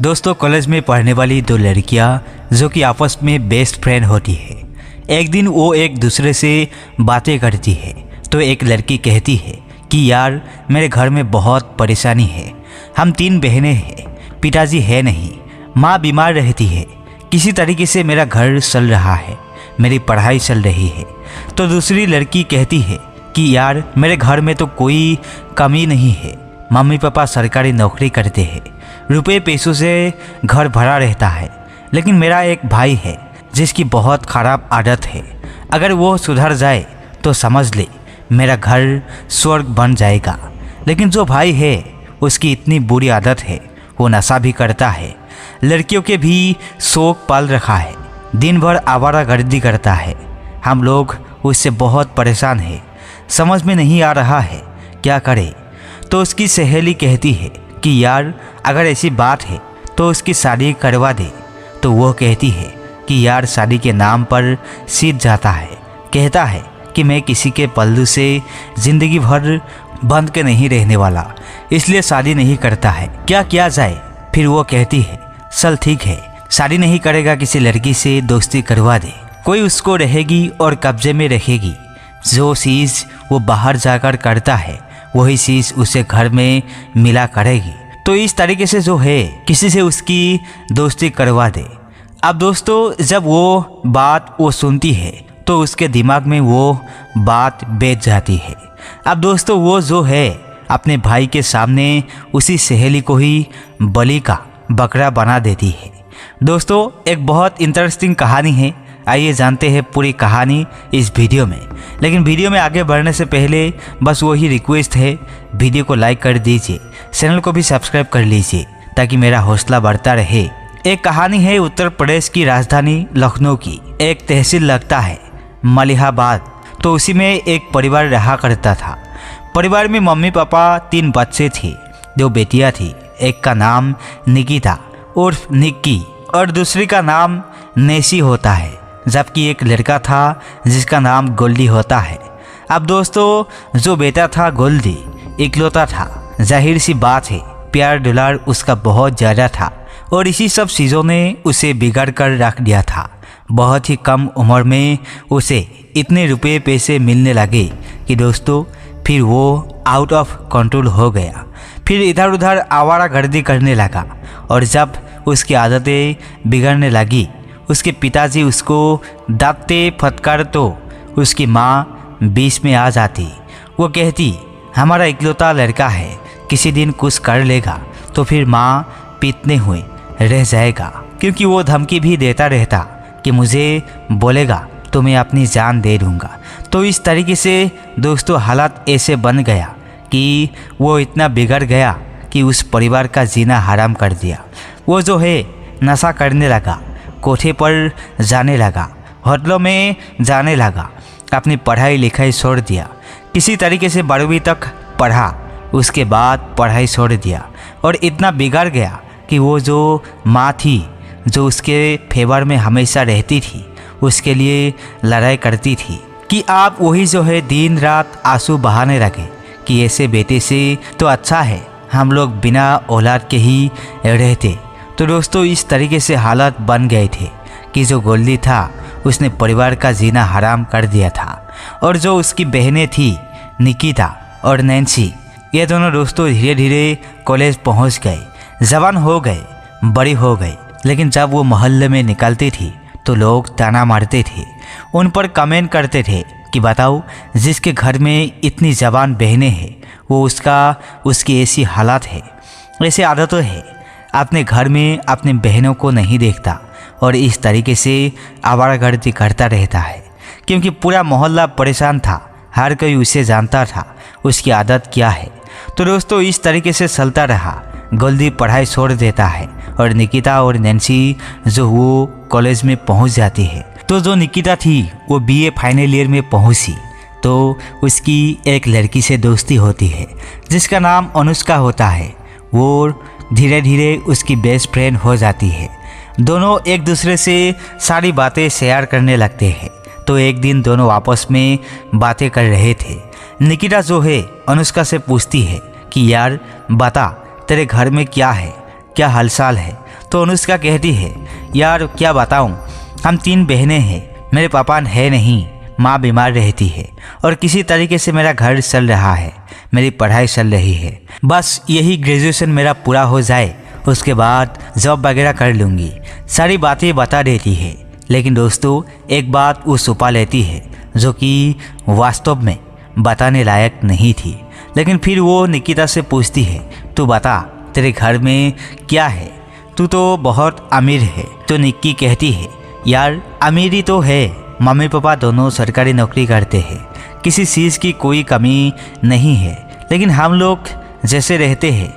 दोस्तों, कॉलेज में पढ़ने वाली दो लड़कियां जो कि आपस में बेस्ट फ्रेंड होती है। एक दिन वो एक दूसरे से बातें करती है तो एक लड़की कहती है कि यार मेरे घर में बहुत परेशानी है। हम 3 बहनें हैं, पिताजी है नहीं, माँ बीमार रहती है, किसी तरीके से मेरा घर चल रहा है, मेरी पढ़ाई चल रही है। तो दूसरी लड़की कहती है कि यार मेरे घर में तो कोई कमी नहीं है, मम्मी पापा सरकारी नौकरी करते हैं, रुपए पैसों से घर भरा रहता है, लेकिन मेरा एक भाई है जिसकी बहुत ख़राब आदत है। अगर वो सुधर जाए तो समझ ले मेरा घर स्वर्ग बन जाएगा। लेकिन जो भाई है उसकी इतनी बुरी आदत है, वो नशा भी करता है, लड़कियों के भी शौक पाल रखा है, दिन भर आवारागर्दी करता है। हम लोग उससे बहुत परेशान हैं, समझ में नहीं आ रहा है क्या करे। तो उसकी सहेली कहती है कि यार अगर ऐसी बात है तो उसकी शादी करवा दे। तो वो कहती है कि यार शादी के नाम पर सीध जाता है, कहता है कि मैं किसी के पल्लू से ज़िंदगी भर बंध के नहीं रहने वाला, इसलिए शादी नहीं करता है, क्या किया जाए। फिर वो कहती है चल ठीक है, शादी नहीं करेगा, किसी लड़की से दोस्ती करवा दे, कोई उसको रहेगी और कब्जे में रखेगी। जो चीज़ वो बाहर जाकर करता है वही चीज़ उसे घर में मिला करेगी। तो इस तरीके से जो है किसी से उसकी दोस्ती करवा दे। अब दोस्तों, जब वो बात वो सुनती है तो उसके दिमाग में वो बात बैठ जाती है। अब दोस्तों, वो जो है अपने भाई के सामने उसी सहेली को ही बलि का बकरा बना देती है। दोस्तों, एक बहुत इंटरेस्टिंग कहानी है, आइए जानते हैं पूरी कहानी इस वीडियो में। लेकिन वीडियो में आगे बढ़ने से पहले बस वही रिक्वेस्ट है, वीडियो को लाइक कर दीजिए, चैनल को भी सब्सक्राइब कर लीजिए ताकि मेरा हौसला बढ़ता रहे। एक कहानी है उत्तर प्रदेश की राजधानी लखनऊ की। एक तहसील लगता है मलिहाबाद। तो उसी में एक परिवार रहा करता था। परिवार में मम्मी पापा 3 बच्चे थे, 2 बेटियां थी। एक का नाम निकिता उर्फ निक्की और दूसरी का नाम नेसी होता है, जबकि एक लड़का था जिसका नाम गोल्डी होता है। अब दोस्तों, जो बेटा था गोल्डी इकलौता था, जाहिर सी बात है प्यार दुलार उसका बहुत ज़्यादा था और इसी सब चीज़ों ने उसे बिगाड़ कर रख दिया था। बहुत ही कम उम्र में उसे इतने रुपए पैसे मिलने लगे कि दोस्तों फिर वो आउट ऑफ कंट्रोल हो गया। फिर इधर उधर आवारागर्दी करने लगा और जब उसकी आदतें बिगड़ने लगी, उसके पिताजी उसको डांटते फटकार तो उसकी माँ बीच में आ जाती। वो कहती हमारा इकलौता लड़का है, किसी दिन कुछ कर लेगा तो फिर माँ पीटने हुए रह जाएगा, क्योंकि वो धमकी भी देता रहता कि मुझे बोलेगा तो मैं अपनी जान दे दूँगा। तो इस तरीके से दोस्तों हालात ऐसे बन गया कि वो इतना बिगड़ गया कि उस परिवार का जीना हराम कर दिया। वो जो है नशा करने लगा, कोठे पर जाने लगा, होटलों में जाने लगा, अपनी पढ़ाई लिखाई छोड़ दिया। किसी तरीके से 12वीं तक पढ़ा, उसके बाद पढ़ाई छोड़ दिया और इतना बिगड़ गया कि वो जो माँ थी जो उसके फेवर में हमेशा रहती थी, उसके लिए लड़ाई करती थी कि आप वही जो है दिन रात आंसू बहाने लगे कि ऐसे बेटे से तो अच्छा है हम लोग बिना औलाद के ही रहते। तो दोस्तों, इस तरीके से हालात बन गए थे कि जो गोल्डी था उसने परिवार का जीना हराम कर दिया था। और जो उसकी बहनें थी निकिता और नैन्सी, ये दोनों दोस्तों धीरे धीरे कॉलेज पहुंच गए, जवान हो गए, बड़ी हो गई। लेकिन जब वो मोहल्ले में निकलती थी तो लोग ताना मारते थे, उन पर कमेंट करते थे कि बताओ जिसके घर में इतनी जवान बहनें हैं वो उसकी ऐसी हालात है, ऐसी आदतें है, अपने घर में अपने बहनों को नहीं देखता और इस तरीके से आवारागर्दी करता रहता है। क्योंकि पूरा मोहल्ला परेशान था, हर कोई उसे जानता था उसकी आदत क्या है। तो दोस्तों इस तरीके से चलता रहा। गोल्डी पढ़ाई छोड़ देता है और निकिता और नैन्सी जो वो कॉलेज में पहुंच जाती है। तो जो निकिता थी वो BA फाइनल ईयर में पहुंची तो उसकी एक लड़की से दोस्ती होती है जिसका नाम अनुष्का होता है। वो धीरे धीरे उसकी बेस्ट फ्रेंड हो जाती है। दोनों एक दूसरे से सारी बातें शेयर करने लगते हैं। तो एक दिन दोनों आपस में बातें कर रहे थे। निकिता जो है अनुष्का से पूछती है कि यार बता तेरे घर में क्या है, क्या हालचाल है? तो अनुष्का कहती है, यार क्या बताऊं, हम 3 बहनें हैं, मेरे पापा है नहीं, माँ बीमार रहती है और किसी तरीके से मेरा घर चल रहा है, मेरी पढ़ाई चल रही है। बस यही ग्रेजुएशन मेरा पूरा हो जाए, उसके बाद जॉब वगैरह कर लूँगी। सारी बातें बता देती है। लेकिन दोस्तों एक बात वो छुपा लेती है जो कि वास्तव में बताने लायक नहीं थी। लेकिन फिर वो निकिता से पूछती है, तू बता तेरे घर में क्या है, तू तो बहुत अमीर है। तो निक्की कहती है, यार अमीरी तो है, मम्मी पापा दोनों सरकारी नौकरी करते हैं, किसी चीज़ की कोई कमी नहीं है, लेकिन हम लोग जैसे रहते हैं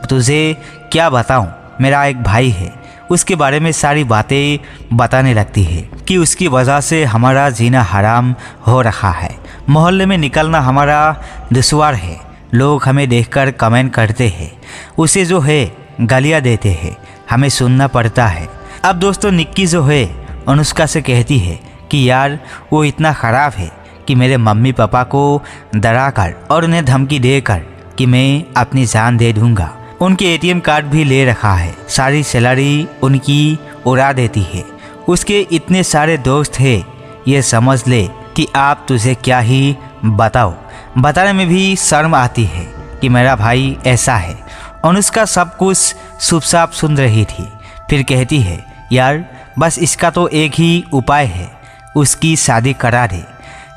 तुझे क्या बताऊं, मेरा एक भाई है, उसके बारे में सारी बातें बताने लगती है कि उसकी वजह से हमारा जीना हराम हो रहा है, मोहल्ले में निकलना हमारा दुश्वार है, लोग हमें देखकर कमेंट करते हैं, उसे जो है गालियाँ देते हैं, हमें सुनना पड़ता है। अब दोस्तों निक्की जो है अनुष्का से कहती है कि यार वो इतना ख़राब है कि मेरे मम्मी पापा को डराकर और उन्हें धमकी देकर कि मैं अपनी जान दे दूंगा, उनके एटीएम कार्ड भी ले रखा है, सारी सैलरी उनकी उड़ा देती है, उसके इतने सारे दोस्त हैं, ये समझ ले कि आप तुझे क्या ही बताओ, बताने में भी शर्म आती है कि मेरा भाई ऐसा है। अनुष्का सब कुछ चुप साफ सुन रही थी, फिर कहती है, यार बस इसका तो एक ही उपाय है, उसकी शादी करा दे।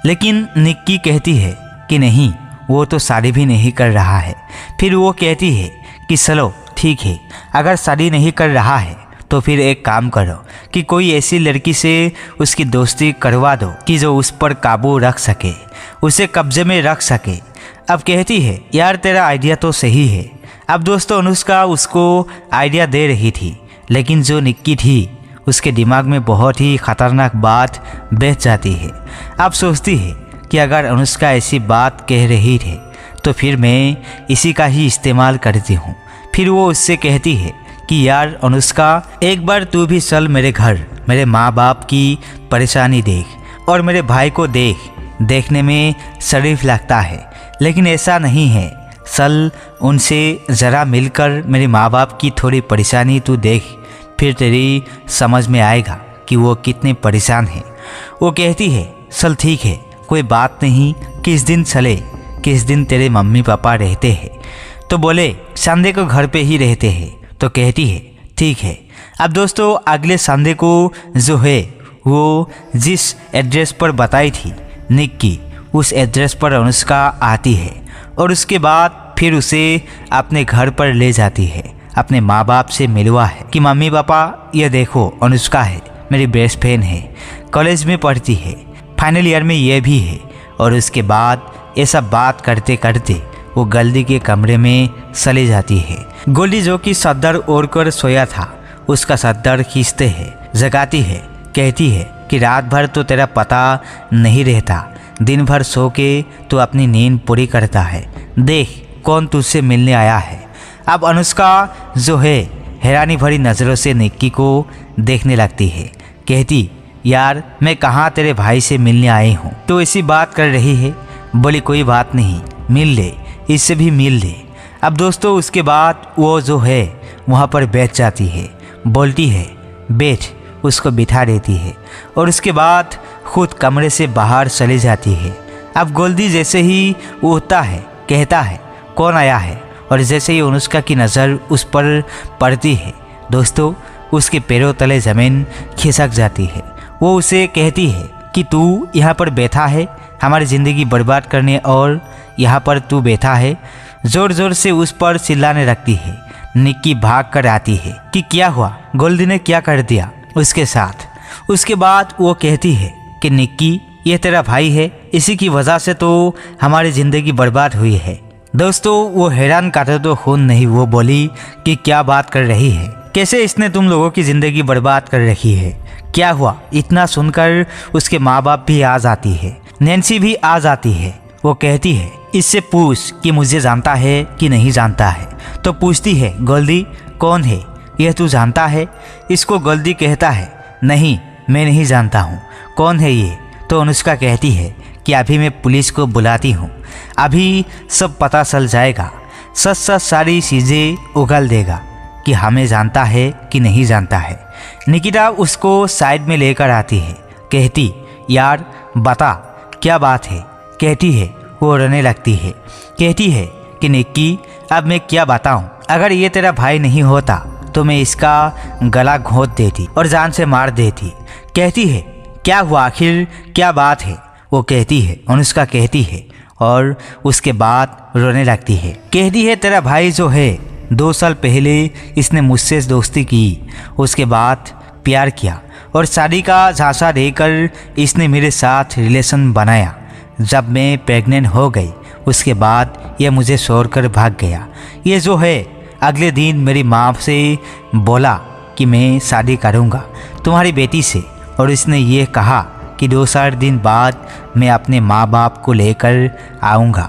लेकिन निक्की कहती है कि नहीं, वो तो शादी भी नहीं कर रहा है। फिर वो कहती है कि चलो ठीक है, अगर शादी नहीं कर रहा है तो फिर एक काम करो कि कोई ऐसी लड़की से उसकी दोस्ती करवा दो कि जो उस पर काबू रख सके, उसे कब्जे में रख सके। अब कहती है, यार तेरा आइडिया तो सही है। अब दोस्तों अनुष्का उसको आइडिया दे रही थी, लेकिन जो निक्की थी उसके दिमाग में बहुत ही खतरनाक बात बैठ जाती है। अब सोचती है कि अगर अनुष्का ऐसी बात कह रही है तो फिर मैं इसी का ही इस्तेमाल करती हूँ। फिर वो उससे कहती है कि यार अनुष्का, एक बार तू भी चल मेरे घर, मेरे माँ बाप की परेशानी देख और मेरे भाई को देख, देखने में शरीफ लगता है, लेकिन ऐसा नहीं है, चल उनसे ज़रा मिलकर मेरे माँ बाप की थोड़ी परेशानी तू देख, फिर तेरी समझ में आएगा कि वो कितने परेशान हैं। वो कहती है, चल ठीक है, कोई बात नहीं, किस दिन चले, किस दिन तेरे मम्मी पापा रहते हैं? तो बोले संडे को घर पे ही रहते हैं। तो कहती है ठीक है। अब दोस्तों अगले संडे को जो है वो जिस एड्रेस पर बताई थी निक्की, उस एड्रेस पर अनुष्का आती है और उसके बाद फिर उसे अपने घर पर ले जाती है, अपने माँ बाप से मिलवा है कि मम्मी पापा ये देखो अनुष्का है, मेरी बेस्ट फ्रेंड है, कॉलेज में पढ़ती है, फाइनल ईयर में ये भी है। और उसके बाद ये सब बात करते करते वो गोल्डी के कमरे में चली जाती है। गोल्डी जो कि सद्दर ओढ़कर सोया था उसका सद्दर खींचते है, जगाती है, कहती है कि रात भर तो तेरा पता नहीं रहता, दिन भर सो के तो अपनी नींद पूरी करता है, देख कौन तुझसे मिलने आया है। अब अनुष्का जो है हैरानी भरी नज़रों से निक्की को देखने लगती है, कहती यार मैं कहाँ तेरे भाई से मिलने आई हूँ, तो ऐसी बात कर रही है। बोली कोई बात नहीं, मिल ले, इससे भी मिल ले। अब दोस्तों उसके बाद वो जो है वहाँ पर बैठ जाती है, बोलती है बैठ, उसको बिठा देती है और उसके बाद खुद कमरे से बाहर चली जाती है। अब गोल्डी जैसे ही उठता है कहता है कौन आया है, और जैसे ही अनुष्का की नज़र उस पर पड़ती है दोस्तों उसके पैरों तले ज़मीन खिसक जाती है। वो उसे कहती है कि तू यहाँ पर बैठा है हमारी ज़िंदगी बर्बाद करने, और यहाँ पर तू बैठा है। ज़ोर ज़ोर से उस पर चिल्लाने लगती है। निक्की भाग कर आती है कि क्या हुआ, गोल्डी ने क्या कर दिया उसके साथ। उसके बाद वो कहती है कि निक्की ये तेरा भाई है, इसी की वजह से तो हमारी ज़िंदगी बर्बाद हुई है। दोस्तों वो हैरान काटे तो खून नहीं, वो बोली कि क्या बात कर रही है, कैसे इसने तुम लोगों की ज़िंदगी बर्बाद कर रखी है, क्या हुआ। इतना सुनकर उसके माँ बाप भी आ जाती है, नैन्सी भी आ जाती है। वो कहती है इससे पूछ कि मुझे जानता है कि नहीं जानता है। तो पूछती है गोल्डी कौन है, यह तू जानता है। इसको गोल्डी कहता है नहीं मैं नहीं जानता हूँ, कौन है ये। तो अनुष्का कहती है कि अभी मैं पुलिस को बुलाती हूँ, अभी सब पता चल जाएगा, सच सच सारी चीज़ें उगल देगा कि हमें जानता है कि नहीं जानता है। निकिता उसको साइड में लेकर आती है, कहती यार बता क्या बात है। कहती है, वो रोने लगती है, कहती है कि निक्की अब मैं क्या बताऊं, अगर ये तेरा भाई नहीं होता तो मैं इसका गला घोंट देती और जान से मार देती। कहती है क्या हुआ, आखिर क्या बात है। वो कहती है, अनुष्का कहती है, और उसके बाद रोने लगती है। कहती है तेरा भाई जो है 2 साल पहले इसने मुझसे दोस्ती की, उसके बाद प्यार किया और शादी का झांसा देकर इसने मेरे साथ रिलेशन बनाया। जब मैं प्रेग्नेंट हो गई उसके बाद ये मुझे छोड़कर भाग गया। ये जो है अगले दिन मेरी माँ से बोला कि मैं शादी करूँगा तुम्हारी बेटी से, और इसने ये कहा कि 2-4 दिन बाद मैं अपने माँ बाप को लेकर आऊँगा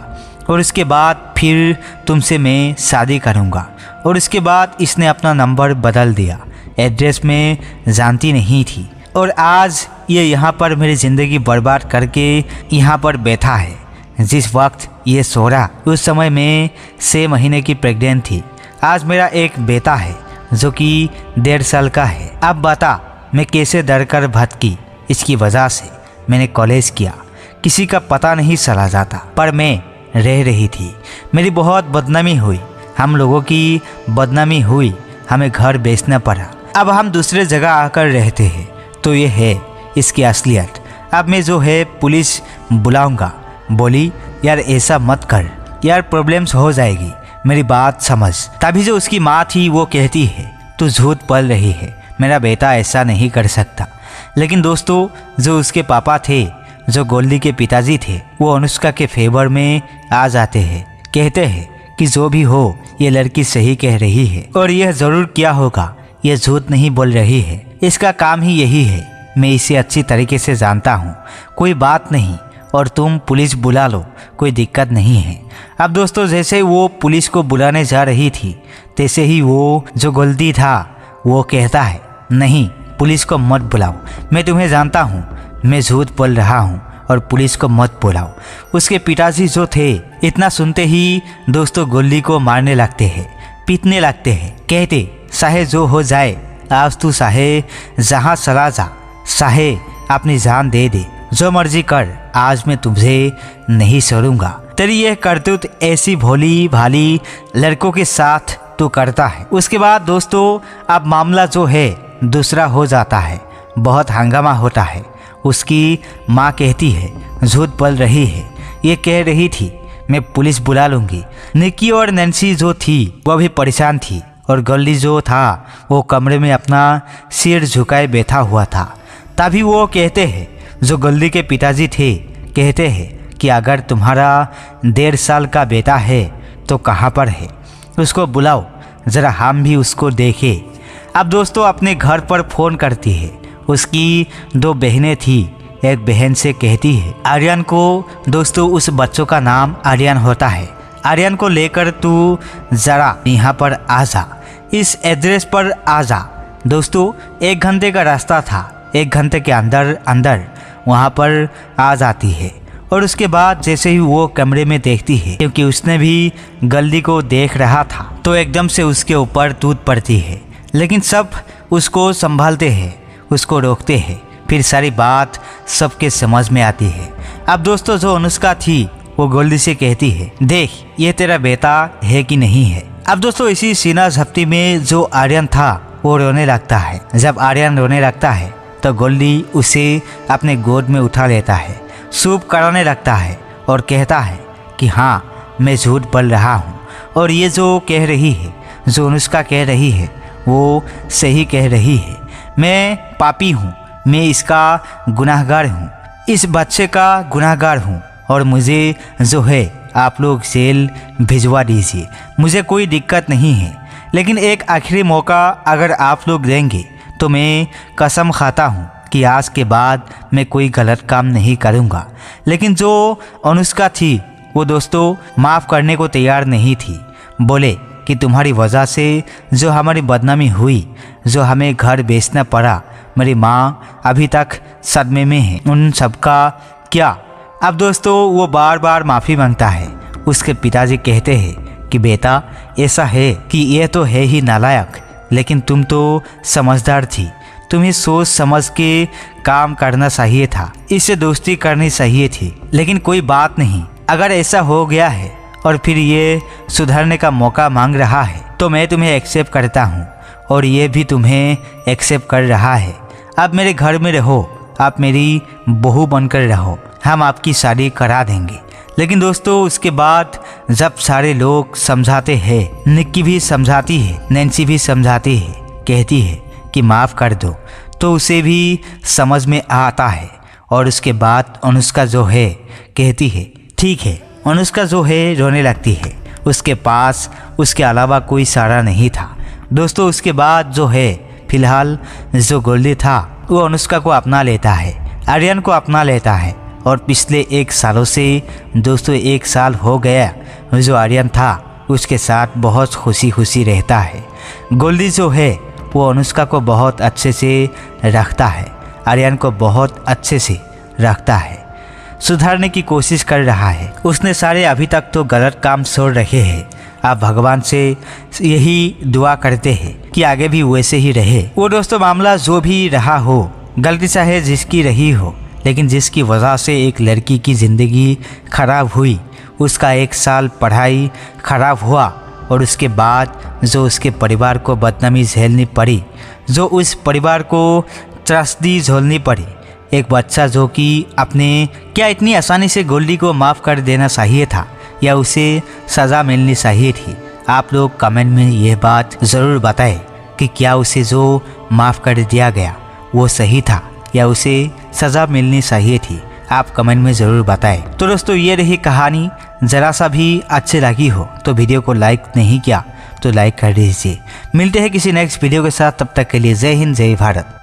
और उसके बाद फिर तुमसे मैं शादी करूँगा। और उसके बाद इसने अपना नंबर बदल दिया, एड्रेस में जानती नहीं थी, और आज ये यहाँ पर मेरी ज़िंदगी बर्बाद करके यहाँ पर बैठा है। जिस वक्त ये सो रहा उस समय मैं 6 महीने की प्रेग्नेंट थी। आज मेरा एक बेटा है जो कि 1.5 साल का है। अब बता मैं कैसे डर कर भटकी, इसकी वजह से मैंने कॉलेज किया, किसी का पता नहीं चला जाता, पर मैं रह रही थी। मेरी बहुत बदनामी हुई, हम लोगों की बदनामी हुई, हमें घर बेचना पड़ा। अब हम दूसरे जगह आकर रहते हैं। तो ये है इसकी असलियत। अब मैं जो है पुलिस बुलाऊंगा। बोली यार ऐसा मत कर यार, प्रॉब्लम्स हो जाएगी, मेरी बात समझ। तभी जो उसकी माँ थी वो कहती है तू झूठ बोल रही है, मेरा बेटा ऐसा नहीं कर सकता। लेकिन दोस्तों जो उसके पापा थे, जो गोल्डी के पिताजी थे, वो अनुष्का के फेवर में आ जाते हैं। कहते हैं कि जो भी हो ये लड़की सही कह रही है और यह ज़रूर किया होगा, ये झूठ नहीं बोल रही है, इसका काम ही यही है। मैं इसे अच्छी तरीके से जानता हूँ, कोई बात नहीं, और तुम पुलिस बुला लो, कोई दिक्कत नहीं है। अब दोस्तों जैसे ही वो पुलिस को बुलाने जा रही थी, तैसे ही वो जो गोल्डी था वो कहता है नहीं पुलिस को मत बुलाओ, मैं तुम्हें जानता हूँ, मैं झूठ बोल रहा हूँ और पुलिस को मत बुलाओ। उसके पिताजी जो थे इतना सुनते ही दोस्तों गोल्डी को मारने लगते हैं, पीटने लगते हैं। कहते चाहे जो हो जाए, आज तू चाहे जहाँ चला जा, चाहे अपनी जान दे दे, जो मर्जी कर, आज मैं तुझे नहीं छोड़ूंगा। तेरी यह करतूत ऐसी भोली भाली लड़कों के साथ तू करता है। उसके बाद दोस्तों अब मामला जो है दूसरा हो जाता है, बहुत हंगामा होता है। उसकी माँ कहती है झूठ बोल रही है, ये कह रही थी मैं पुलिस बुला लूँगी। निक्की और नैन्सी जो थी वो भी परेशान थी, और गोल्डी जो था वो कमरे में अपना सिर झुकाए बैठा हुआ था। तभी वो कहते हैं, जो गोल्डी के पिताजी थे, कहते हैं कि अगर तुम्हारा 1.5 साल का बेटा है तो कहाँ पर है, उसको बुलाओ, ज़रा हम भी उसको देखें। अब दोस्तों अपने घर पर फ़ोन करती है। उसकी 2 बहनें थी, एक बहन से कहती है आर्यन को, दोस्तों उस बच्चों का नाम आर्यन होता है, आर्यन को लेकर तू ज़रा यहाँ पर आ जा, इस एड्रेस पर आ जा। दोस्तों 1 घंटे का रास्ता था, 1 घंटे के अंदर वहाँ पर आ जाती है। और उसके बाद जैसे ही वो कमरे में देखती है, क्योंकि उसने भी गोल्डी को देख रहा था, तो एकदम से उसके ऊपर टूट पड़ती है। लेकिन सब उसको संभालते हैं, उसको रोकते हैं। फिर सारी बात सबके समझ में आती है। अब दोस्तों जो अनुष्का थी वो गोल्डी से कहती है देख ये तेरा बेटा है कि नहीं है। अब दोस्तों इसी सीना झपटी में जो आर्यन था वो रोने लगता है। जब आर्यन रोने लगता है तो गोल्डी उसे अपने गोद में उठा लेता है, सूप कराने लगता है और कहता है कि हाँ मैं झूठ बोल रहा हूँ, और ये जो कह रही है, जो अनुष्का कह रही है, वो सही कह रही है। मैं पापी हूँ, मैं इसका गुनाहगार हूँ, इस बच्चे का गुनाहगार हूँ, और मुझे जो है आप लोग जेल भिजवा दीजिए, मुझे कोई दिक्कत नहीं है। लेकिन एक आखिरी मौका अगर आप लोग देंगे तो मैं कसम खाता हूँ कि आज के बाद मैं कोई गलत काम नहीं करूँगा। लेकिन जो अनुष्का थी वो दोस्तों माफ़ करने को तैयार नहीं थी। बोले कि तुम्हारी वजह से जो हमारी बदनामी हुई, जो हमें घर बेचना पड़ा, मेरी माँ अभी तक सदमे में है, उन सबका क्या। अब दोस्तों वो बार बार माफ़ी मांगता है। उसके पिताजी कहते हैं कि बेटा ऐसा है कि ये तो है ही नालायक, लेकिन तुम तो समझदार थी, तुम्हें सोच समझ के काम करना चाहिए था, इससे दोस्ती करनी चाहिए थी। लेकिन कोई बात नहीं, अगर ऐसा हो गया है और फिर ये सुधरने का मौका मांग रहा है तो मैं तुम्हें एक्सेप्ट करता हूँ और ये भी तुम्हें एक्सेप्ट कर रहा है। आप मेरे घर में रहो, आप मेरी बहू बनकर रहो, हम आपकी शादी करा देंगे। लेकिन दोस्तों उसके बाद जब सारे लोग समझाते हैं, निक्की भी समझाती है, नैन्सी भी समझाती है, कहती है कि माफ़ कर दो, तो उसे भी समझ में आता है। और उसके बाद अनुष्का जो है कहती है ठीक है। अनुष्का जो है रोने लगती है, उसके पास उसके अलावा कोई सहारा नहीं था। दोस्तों उसके बाद जो है फिलहाल जो गोल्डी था वो अनुष्का को अपना लेता है, आर्यन को अपना लेता है। और पिछले 1 सालों से दोस्तों 1 साल हो गया जो आर्यन था उसके साथ बहुत खुशी खुशी रहता है। गोल्डी जो है वो अनुष्का को बहुत अच्छे से रखता है, आर्यन को बहुत अच्छे से रखता है, सुधारने की कोशिश कर रहा है। उसने सारे अभी तक तो गलत काम छोड़ रखे हैं। आप भगवान से यही दुआ करते हैं कि आगे भी वैसे ही रहे। वो दोस्तों मामला जो भी रहा हो, गलती चाहे जिसकी रही हो, लेकिन जिसकी वजह से एक लड़की की ज़िंदगी खराब हुई, उसका 1 साल पढ़ाई खराब हुआ और उसके बाद जो उसके परिवार को बदनामी झेलनी पड़ी, जो उस परिवार को त्रासदी झेलनी पड़ी, एक बच्चा जो कि अपने क्या इतनी आसानी से गोल्डी को माफ़ कर देना चाहिए था या उसे सज़ा मिलनी चाहिए थी। आप लोग कमेंट में यह बात ज़रूर बताएं कि क्या उसे जो माफ़ कर दिया गया वो सही था या उसे सज़ा मिलनी चाहिए थी। आप कमेंट में ज़रूर बताएं। तो दोस्तों ये रही कहानी, ज़रा सा भी अच्छी लगी हो तो वीडियो को लाइक नहीं किया तो लाइक कर दीजिए। मिलते हैं किसी नेक्स्ट वीडियो के साथ, तब तक के लिए जय हिंद जय भारत।